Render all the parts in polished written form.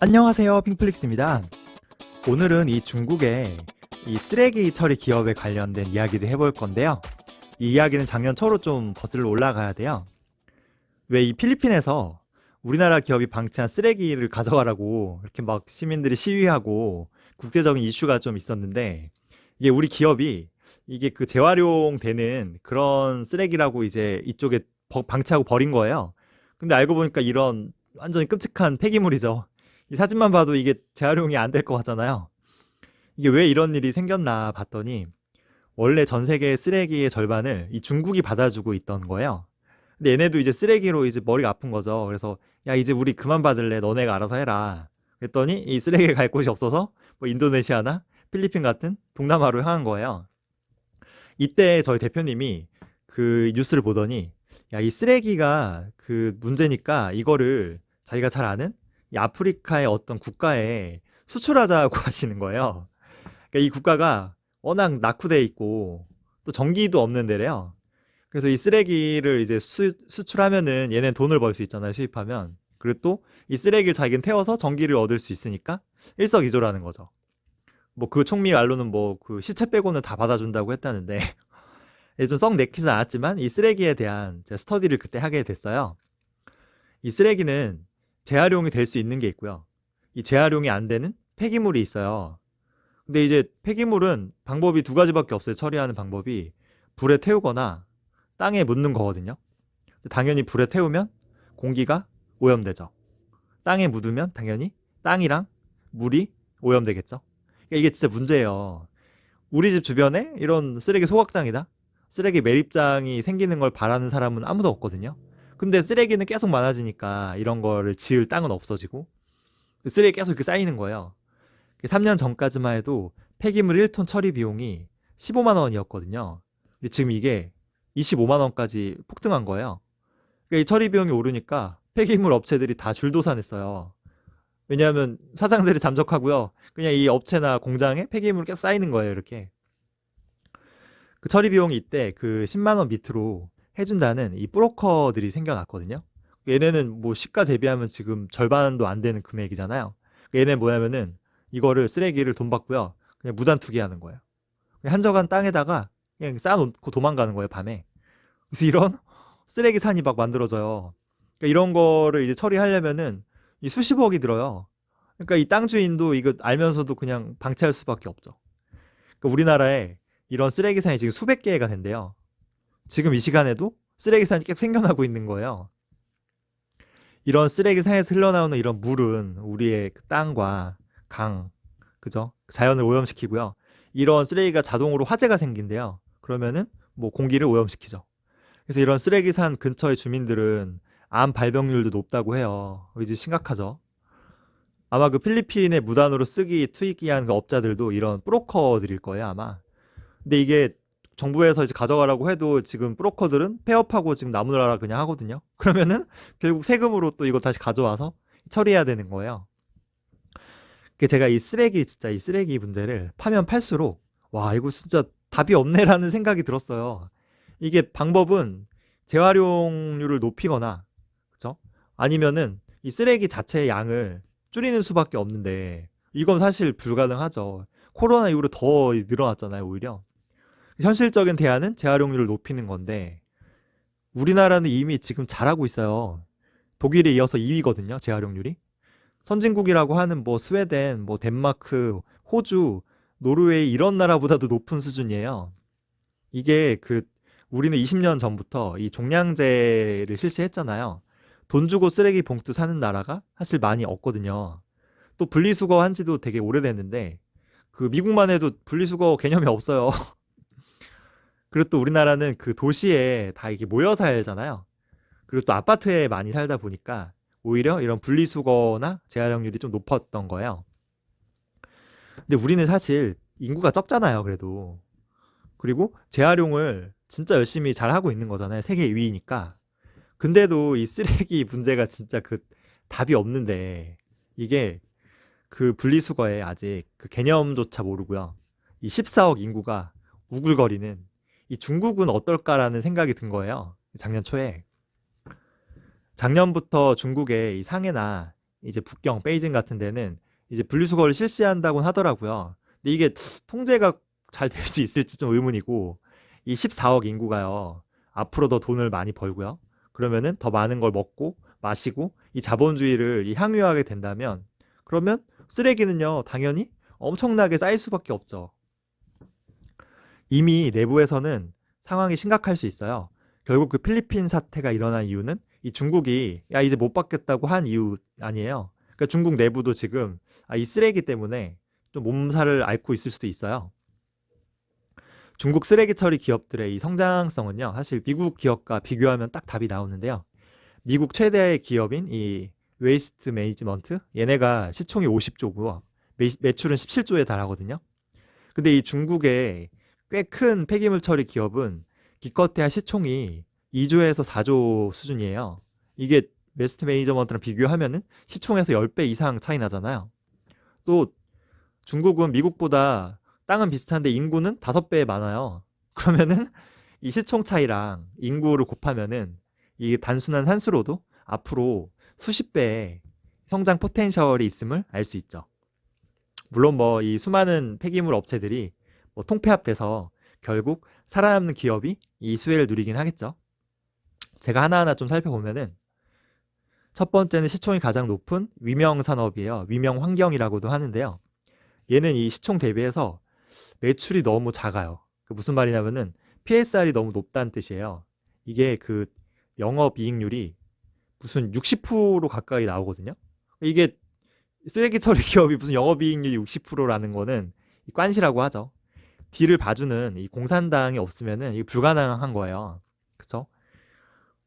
안녕하세요, 핑플릭스입니다. 오늘은 이 중국의 이 쓰레기 처리 기업에 관련된 이야기를 해볼 건데요. 이 이야기는 작년 초로 좀 거슬러 올라가야 돼요. 왜 이 필리핀에서 우리나라 기업이 방치한 쓰레기를 가져가라고 이렇게 막 시민들이 시위하고 국제적인 이슈가 좀 있었는데, 이게 우리 기업이 이게 그 재활용되는 그런 쓰레기라고 이제 이쪽에 방치하고 버린 거예요. 근데 알고 보니까 이런 완전히 끔찍한 폐기물이죠. 이 사진만 봐도 이게 재활용이 안 될 것 같잖아요. 이게 왜 이런 일이 생겼나 봤더니 원래 전 세계 쓰레기의 절반을 이 중국이 받아주고 있던 거예요. 근데 얘네도 이제 쓰레기로 이제 머리가 아픈 거죠. 그래서 야, 이제 우리 그만 받을래. 너네가 알아서 해라. 그랬더니 이 쓰레기 갈 곳이 없어서 뭐 인도네시아나 필리핀 같은 동남아로 향한 거예요. 이때 저희 대표님이 그 뉴스를 보더니 야, 이 쓰레기가 그 문제니까 이거를 자기가 잘 아는 이 아프리카의 어떤 국가에 수출하자고 하시는 거예요. 그러니까 이 국가가 워낙 낙후돼 있고 또 전기도 없는 데래요. 그래서 이 쓰레기를 이제 수출하면은 얘는 돈을 벌 수 있잖아요, 수입하면. 그리고 또 이 쓰레기를 자기는 태워서 전기를 얻을 수 있으니까 일석이조라는 거죠. 뭐 그 총리 말로는 뭐 그 시체 빼고는 다 받아준다고 했다는데 좀 썩 내키진 않았지만 이 쓰레기에 대한 제가 스터디를 그때 하게 됐어요. 이 쓰레기는 재활용이 될 수 있는 게 있고요. 이 재활용이 안 되는 폐기물이 있어요. 근데 이제 폐기물은 방법이 두 가지밖에 없어요. 처리하는 방법이 불에 태우거나 땅에 묻는 거거든요. 당연히 불에 태우면 공기가 오염되죠. 땅에 묻으면 당연히 땅이랑 물이 오염되겠죠. 그러니까 이게 진짜 문제예요. 우리 집 주변에 이런 쓰레기 소각장이다, 쓰레기 매립장이 생기는 걸 바라는 사람은 아무도 없거든요. 근데 쓰레기는 계속 많아지니까 이런 거를 지을 땅은 없어지고 쓰레기 계속 이렇게 쌓이는 거예요. 3년 전까지만 해도 폐기물 1톤 처리 비용이 15만 원이었거든요. 근데 지금 이게 25만 원까지 폭등한 거예요. 그러니까 이 처리 비용이 오르니까 폐기물 업체들이 다 줄도산했어요. 왜냐하면 사장들이 잠적하고요. 그냥 이 업체나 공장에 폐기물이 계속 쌓이는 거예요, 이렇게. 그 처리 비용이 이때 그 10만 원 밑으로 해준다는 이 브로커들이 생겨났거든요. 얘네는 뭐 시가 대비하면 지금 절반도 안 되는 금액이잖아요. 얘네 뭐냐면은 이거를 쓰레기를 돈 받고요, 그냥 무단 투기하는 거예요. 그냥 한적한 땅에다가 그냥 쌓아놓고 도망가는 거예요, 밤에. 그래서 이런 쓰레기 산이 막 만들어져요. 그러니까 이런 거를 이제 처리하려면은 이 수십억이 들어요. 그러니까 이 땅 주인도 이거 알면서도 그냥 방치할 수밖에 없죠. 그러니까 우리나라에 이런 쓰레기산이 지금 수백 개가 된대요. 지금 이 시간에도 쓰레기산이 계속 생겨나고 있는 거예요. 이런 쓰레기산에서 흘러나오는 이런 물은 우리의 그 땅과 강, 그죠? 자연을 오염시키고요. 이런 쓰레기가 자동으로 화재가 생긴대요. 그러면은 뭐 공기를 오염시키죠. 그래서 이런 쓰레기산 근처의 주민들은 암 발병률도 높다고 해요. 이제 심각하죠. 아마 그 필리핀에 무단으로 쓰기 투기한 그 업자들도 이런 브로커들일 거예요, 아마. 근데 이게 정부에서 이제 가져가라고 해도 지금 브로커들은 폐업하고 지금 나무라라 그냥 하거든요. 그러면은 결국 세금으로 또 이거 다시 가져와서 처리해야 되는 거예요. 그 제가 이 쓰레기, 진짜 이 쓰레기 문제를 파면 팔수록 와, 이거 진짜 답이 없네라는 생각이 들었어요. 이게 방법은 재활용률을 높이거나, 그죠? 아니면은 이 쓰레기 자체의 양을 줄이는 수밖에 없는데 이건 사실 불가능하죠. 코로나 이후로 더 늘어났잖아요, 오히려. 현실적인 대안은 재활용률을 높이는 건데 우리나라는 이미 지금 잘하고 있어요. 독일에 이어서 2위거든요, 재활용률이. 선진국이라고 하는 뭐 스웨덴, 뭐 덴마크, 호주, 노르웨이 이런 나라보다도 높은 수준이에요. 이게 그 우리는 20년 전부터 이 종량제를 실시했잖아요. 돈 주고 쓰레기 봉투 사는 나라가 사실 많이 없거든요. 또 분리수거 한 지도 되게 오래됐는데 그 미국만 해도 분리수거 개념이 없어요. 그리고 또 우리나라는 그 도시에 다 이게 모여 살잖아요. 그리고 또 아파트에 많이 살다 보니까 오히려 이런 분리수거나 재활용률이 좀 높았던 거예요. 근데 우리는 사실 인구가 적잖아요, 그래도. 그리고 재활용을 진짜 열심히 잘 하고 있는 거잖아요. 세계 2위니까. 근데도 이 쓰레기 문제가 진짜 그 답이 없는데 이게 그 분리수거에 아직 그 개념조차 모르고요. 이 14억 인구가 우글거리는 이 중국은 어떨까라는 생각이 든 거예요. 작년 초에. 작년부터 중국의 이 상해나 이제 북경, 베이징 같은 데는 이제 분리수거를 실시한다고 하더라고요. 근데 이게 통제가 잘 될 수 있을지 좀 의문이고, 이 14억 인구가요, 앞으로 더 돈을 많이 벌고요. 그러면은 더 많은 걸 먹고 마시고 이 자본주의를 향유하게 된다면, 그러면 쓰레기는요, 당연히 엄청나게 쌓일 수밖에 없죠. 이미 내부에서는 상황이 심각할 수 있어요. 결국 그 필리핀 사태가 일어난 이유는 이 중국이 야 이제 못 받겠다고 한 이유 아니에요. 그러니까 중국 내부도 지금 이 쓰레기 때문에 좀 몸살을 앓고 있을 수도 있어요. 중국 쓰레기 처리 기업들의 이 성장성은요, 사실 미국 기업과 비교하면 딱 답이 나오는데요. 미국 최대의 기업인 이 웨이스트 매니지먼트, 얘네가 시총이 50조고 매출은 17조에 달하거든요. 근데 이 중국의 꽤 큰 폐기물 처리 기업은 기껏해야 시총이 2조에서 4조 수준이에요. 이게 웨스트 매니저먼트랑 비교하면은 시총에서 10배 이상 차이 나잖아요. 또 중국은 미국보다 땅은 비슷한데 인구는 5배 많아요. 그러면은 이 시총 차이랑 인구를 곱하면은 이 단순한 산수로도 앞으로 수십 배의 성장 포텐셜이 있음을 알 수 있죠. 물론 뭐 이 수많은 폐기물 업체들이 뭐 통폐합돼서 결국 살아남는 기업이 이 수혜를 누리긴 하겠죠. 제가 하나하나 좀 살펴보면은 첫 번째는 시총이 가장 높은 위명 산업이에요. 위명 환경이라고도 하는데요. 얘는 이 시총 대비해서 매출이 너무 작아요. 그 무슨 말이냐면은 PSR이 너무 높다는 뜻이에요. 이게 그 영업이익률이 무슨 60% 가까이 나오거든요. 이게 쓰레기 처리 기업이 무슨 영업이익률이 60%라는 거는 깐시라고 하죠. 뒤를 봐주는 이 공산당이 없으면은 이게 불가능한 거예요. 그쵸?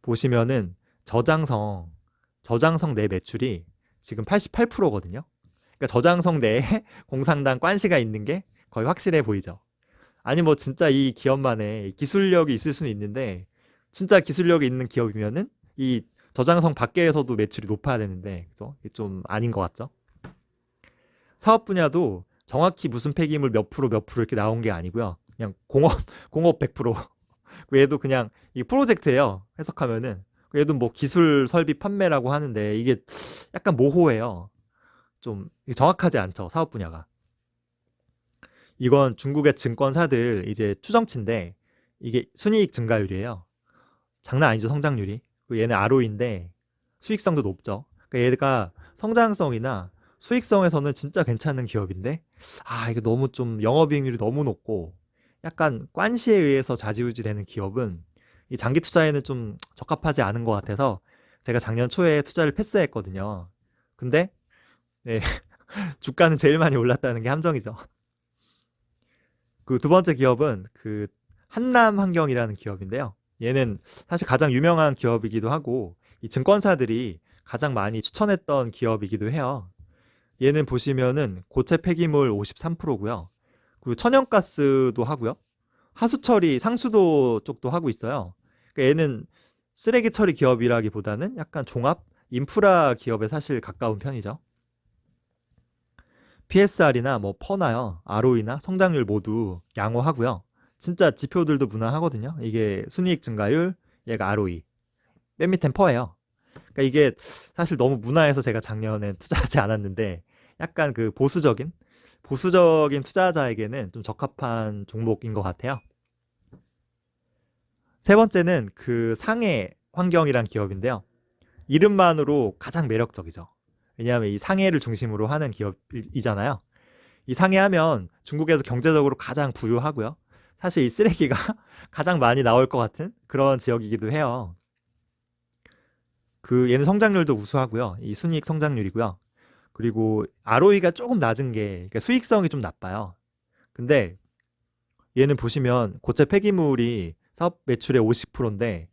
보시면은 저장성 내 매출이 지금 88%거든요. 그러니까 저장성 내에 공산당 깐시가 있는 게 거의 확실해 보이죠. 아니 뭐 진짜 이 기업만의 기술력이 있을 수는 있는데, 진짜 기술력이 있는 기업이면은 이 저장성 밖에서도 매출이 높아야 되는데, 그죠? 이게 좀 아닌 것 같죠? 사업 분야도 정확히 무슨 폐기물 몇 프로 이렇게 나온 게 아니고요. 그냥 공업 100%. 얘도 그냥 이 프로젝트예요. 해석하면은. 얘도 뭐 기술 설비 판매라고 하는데 이게 약간 모호해요. 좀 정확하지 않죠, 사업 분야가. 이건 중국의 증권사들 이제 추정치인데, 이게 순이익 증가율이에요. 장난 아니죠, 성장률이. 얘는 ROE인데 수익성도 높죠. 그러니까 얘가 성장성이나 수익성에서는 진짜 괜찮은 기업인데, 이거 너무 좀 영업이익률이 너무 높고 약간 관시에 의해서 좌지우지 되는 기업은 이 장기 투자에는 좀 적합하지 않은 것 같아서 제가 작년 초에 투자를 패스했거든요. 근데 네, 주가는 제일 많이 올랐다는 게 함정이죠. 그 두 번째 기업은 그 한남환경이라는 기업인데요. 얘는 사실 가장 유명한 기업이기도 하고 이 증권사들이 가장 많이 추천했던 기업이기도 해요. 얘는 보시면은 고체 폐기물 53%고요. 그리고 천연가스도 하고요. 하수처리, 상수도 쪽도 하고 있어요. 그러니까 얘는 쓰레기 처리 기업이라기보다는 약간 종합 인프라 기업에 사실 가까운 편이죠. PSR이나 뭐 퍼나요, ROE나 성장률 모두 양호하고요. 진짜 지표들도 무난하거든요. 이게 순이익 증가율, 얘가 ROE. 맨 밑엔 퍼예요. 그러니까 이게 사실 너무 무난해서 제가 작년엔 투자하지 않았는데, 약간 그 보수적인 투자자에게는 좀 적합한 종목인 것 같아요. 세 번째는 그 상해 환경이란 기업인데요. 이름만으로 가장 매력적이죠. 왜냐하면 이 상해를 중심으로 하는 기업이잖아요. 이 상해하면 중국에서 경제적으로 가장 부유하고요. 사실 이 쓰레기가 가장 많이 나올 것 같은 그런 지역이기도 해요. 그 얘는 성장률도 우수하고요. 이 순이익 성장률이고요. 그리고 ROE가 조금 낮은 게, 그러니까 수익성이 좀 나빠요. 근데 얘는 보시면 고체 폐기물이 사업 매출의 50%인데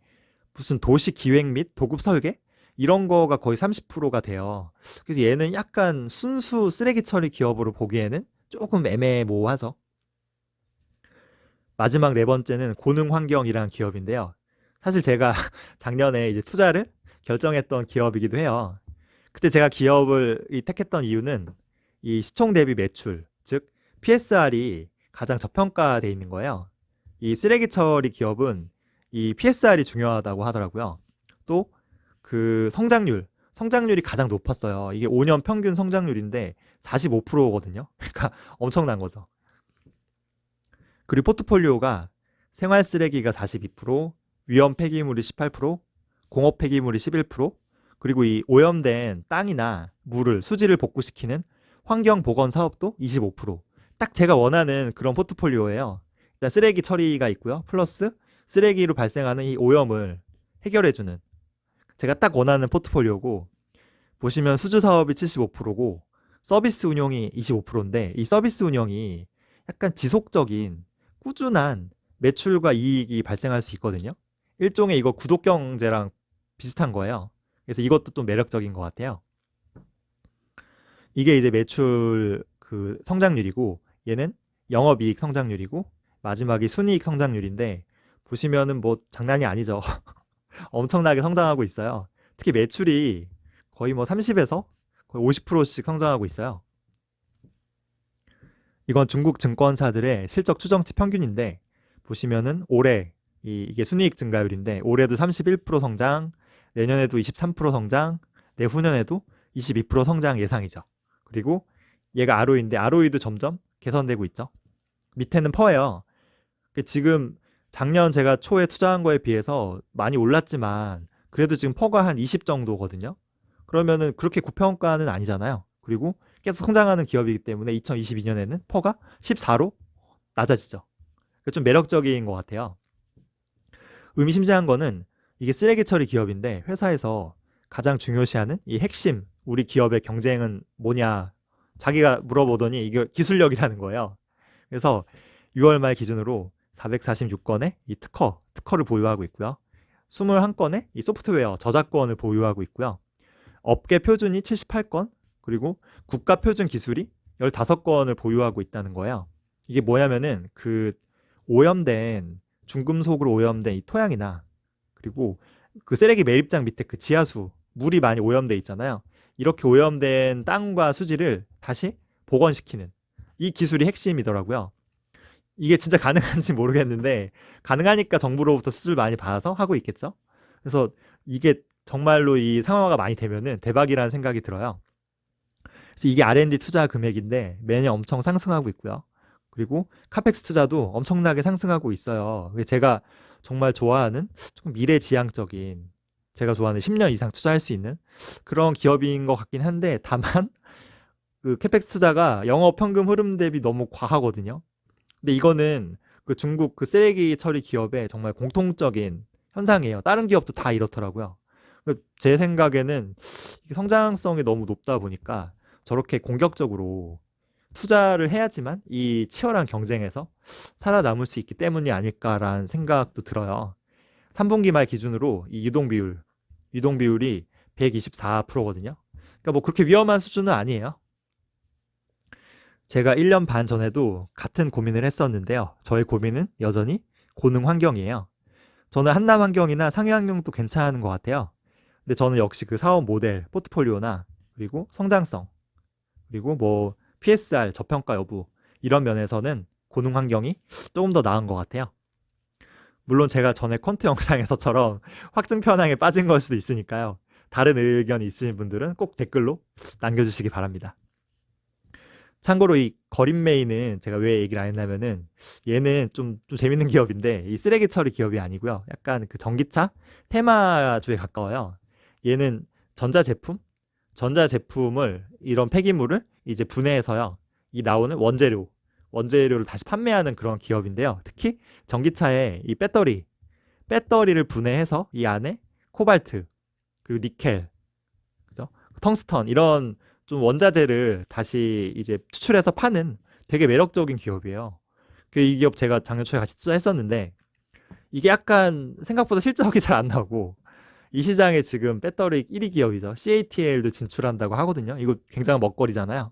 무슨 도시 기획 및 도급 설계 이런 거가 거의 30%가 돼요. 그래서 얘는 약간 순수 쓰레기 처리 기업으로 보기에는 조금 애매모호하죠. 마지막 네 번째는 고능환경이라는 기업인데요. 사실 제가 작년에 이제 투자를 결정했던 기업이기도 해요. 그때 제가 기업을 택했던 이유는 이 시총 대비 매출, 즉 PSR이 가장 저평가돼 있는 거예요. 이 쓰레기 처리 기업은 이 PSR이 중요하다고 하더라고요. 또 그 성장률이 가장 높았어요. 이게 5년 평균 성장률인데 45%거든요. 그러니까 엄청난 거죠. 그리고 포트폴리오가 생활 쓰레기가 42%, 위험 폐기물이 18%, 공업 폐기물이 11%, 그리고 이 오염된 땅이나 물을 수지를 복구시키는 환경 보건 사업도 25%. 딱 제가 원하는 그런 포트폴리오예요. 일단 쓰레기 처리가 있고요. 플러스 쓰레기로 발생하는 이 오염을 해결해주는 제가 딱 원하는 포트폴리오고, 보시면 수주 사업이 75%고 서비스 운영이 25%인데, 이 서비스 운영이 약간 지속적인 꾸준한 매출과 이익이 발생할 수 있거든요. 일종의 이거 구독 경제랑 비슷한 거예요. 그래서 이것도 또 매력적인 것 같아요. 이게 이제 매출 그 성장률이고, 얘는 영업이익 성장률이고, 마지막이 순이익 성장률인데, 보시면은 뭐 장난이 아니죠. 엄청나게 성장하고 있어요. 특히 매출이 거의 뭐 30에서 거의 50%씩 성장하고 있어요. 이건 중국 증권사들의 실적 추정치 평균인데, 보시면은 올해 이게 순이익 증가율인데, 올해도 31% 성장, 내년에도 23% 성장, 내후년에도 22% 성장 예상이죠. 그리고 얘가 ROE인데, ROE도 점점 개선되고 있죠. 밑에는 퍼예요. 지금 작년 제가 초에 투자한 거에 비해서 많이 올랐지만 그래도 지금 퍼가 한 20 정도거든요. 그러면은 그렇게 고평가는 아니잖아요. 그리고 계속 성장하는 기업이기 때문에 2022년에는 퍼가 14로 낮아지죠. 좀 매력적인 것 같아요. 의미심장한 거는 이게 쓰레기 처리 기업인데, 회사에서 가장 중요시하는 이 핵심 우리 기업의 경쟁은 뭐냐 자기가 물어보더니 이게 기술력이라는 거예요. 그래서 6월 말 기준으로 446건의 이 특허를 보유하고 있고요. 21건의 이 소프트웨어 저작권을 보유하고 있고요. 업계 표준이 78건, 그리고 국가 표준 기술이 15건을 보유하고 있다는 거예요. 이게 뭐냐면은 그 오염된 중금속으로 오염된 이 토양이나, 그리고 그 쓰레기 매립장 밑에 그 지하수 물이 많이 오염돼 있잖아요. 이렇게 오염된 땅과 수지를 다시 복원시키는 이 기술이 핵심이더라고요. 이게 진짜 가능한지 모르겠는데, 가능하니까 정부로부터 수주를 많이 받아서 하고 있겠죠. 그래서 이게 정말로 이 상황화가 많이 되면은 대박이라는 생각이 들어요. 그래서 이게 R&D 투자 금액인데 매년 엄청 상승하고 있고요. 그리고 카펙스 투자도 엄청나게 상승하고 있어요. 제가 정말 좋아하는 조금 미래지향적인, 제가 좋아하는 10년 이상 투자할 수 있는 그런 기업인 것 같긴 한데, 다만 그 캐펙스 투자가 영업 현금 흐름 대비 너무 과하거든요. 근데 이거는 그 중국 그 쓰레기 처리 기업의 정말 공통적인 현상이에요. 다른 기업도 다 이렇더라고요. 제 생각에는 이게 성장성이 너무 높다 보니까 저렇게 공격적으로 투자를 해야지만 이 치열한 경쟁에서 살아남을 수 있기 때문이 아닐까라는 생각도 들어요. 3분기 말 기준으로 이 유동 비율이 124%거든요. 그러니까 뭐 그렇게 위험한 수준은 아니에요. 제가 1년 반 전에도 같은 고민을 했었는데요. 저의 고민은 여전히 고능 환경이에요. 저는 한남 환경이나 상해 환경도 괜찮은 것 같아요. 근데 저는 역시 그 사업 모델, 포트폴리오나, 그리고 성장성, 그리고 뭐 PSR, 저평가 여부, 이런 면에서는 고능 환경이 조금 더 나은 것 같아요. 물론 제가 전에 퀀트 영상에서처럼 확증 편향에 빠진 걸 수도 있으니까요. 다른 의견이 있으신 분들은 꼭 댓글로 남겨주시기 바랍니다. 참고로 이 거린메이는 제가 왜 얘기를 안 했냐면은, 얘는 좀 재밌는 기업인데 이 쓰레기 처리 기업이 아니고요. 약간 그 전기차 테마주에 가까워요. 얘는 전자제품을 이런 폐기물을 이제 분해해서요. 이 나오는 원재료를 다시 판매하는 그런 기업인데요. 특히 전기차에 이 배터리를 분해해서 이 안에 코발트, 그리고 니켈, 그죠? 텅스턴, 이런 좀 원자재를 다시 이제 추출해서 파는 되게 매력적인 기업이에요. 이 기업 제가 작년 초에 같이 투자했었는데, 이게 약간 생각보다 실적이 잘 안 나오고, 이 시장에 지금 배터리 1위 기업이죠. CATL도 진출한다고 하거든요. 이거 굉장한 먹거리잖아요.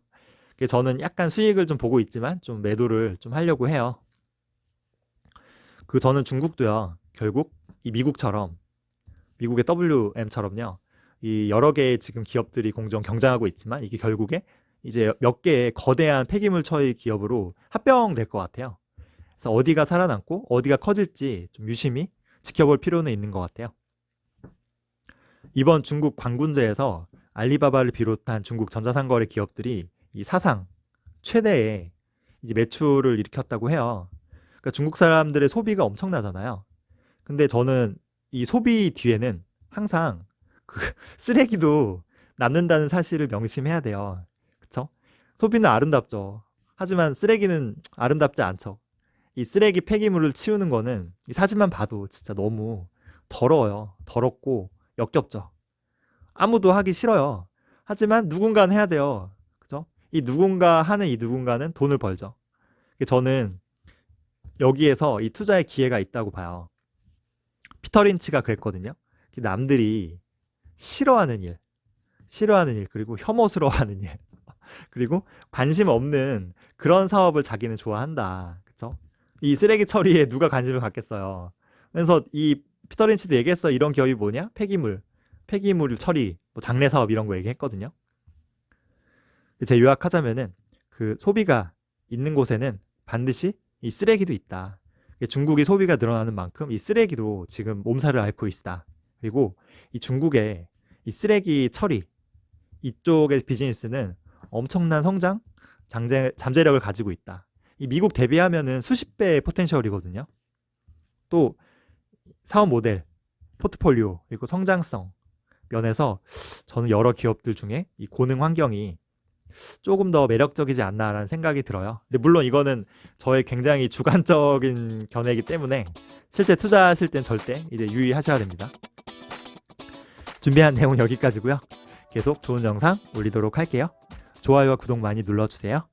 그래서 저는 약간 수익을 좀 보고 있지만 좀 매도를 좀 하려고 해요. 저는 중국도요. 결국 이 미국의 WM처럼요. 이 여러 개의 지금 기업들이 공정 경쟁하고 있지만, 이게 결국에 이제 몇 개의 거대한 폐기물 처리 기업으로 합병될 것 같아요. 그래서 어디가 살아남고 어디가 커질지 좀 유심히 지켜볼 필요는 있는 것 같아요. 이번 중국 관군제에서 알리바바를 비롯한 중국 전자상거래 기업들이 이 사상 최대의 이제 매출을 일으켰다고 해요. 그러니까 중국 사람들의 소비가 엄청나잖아요. 근데 저는 이 소비 뒤에는 항상 그 쓰레기도 남는다는 사실을 명심해야 돼요. 그쵸? 소비는 아름답죠. 하지만 쓰레기는 아름답지 않죠. 이 쓰레기 폐기물을 치우는 거는 이 사진만 봐도 진짜 너무 더러워요. 더럽고 역겹죠. 아무도 하기 싫어요. 하지만 누군가는 해야 돼요. 그죠? 이 누군가 하는 이 누군가는 돈을 벌죠. 저는 여기에서 이 투자의 기회가 있다고 봐요. 피터 린치가 그랬거든요. 남들이 싫어하는 일, 그리고 혐오스러워하는 일, 그리고 관심 없는 그런 사업을 자기는 좋아한다. 그쵸? 이 쓰레기 처리에 누가 관심을 갖겠어요. 그래서 이 피터 린치도 얘기했어. 이런 기업이 뭐냐? 폐기물 처리, 뭐 장례 사업 이런 거 얘기했거든요. 제 요약하자면은 그 소비가 있는 곳에는 반드시 이 쓰레기도 있다. 중국이 소비가 늘어나는 만큼 이 쓰레기도 지금 몸살을 앓고 있다. 그리고 이 중국의 이 쓰레기 처리 이쪽의 비즈니스는 엄청난 성장, 잠재력을 가지고 있다. 이 미국 대비하면은 수십 배의 포텐셜이거든요. 또 사업 모델, 포트폴리오, 그리고 성장성 면에서 저는 여러 기업들 중에 이 고능 환경이 조금 더 매력적이지 않나라는 생각이 들어요. 근데 물론 이거는 저의 굉장히 주관적인 견해이기 때문에 실제 투자하실 땐 절대 이제 유의하셔야 됩니다. 준비한 내용 여기까지고요. 계속 좋은 영상 올리도록 할게요. 좋아요와 구독 많이 눌러주세요.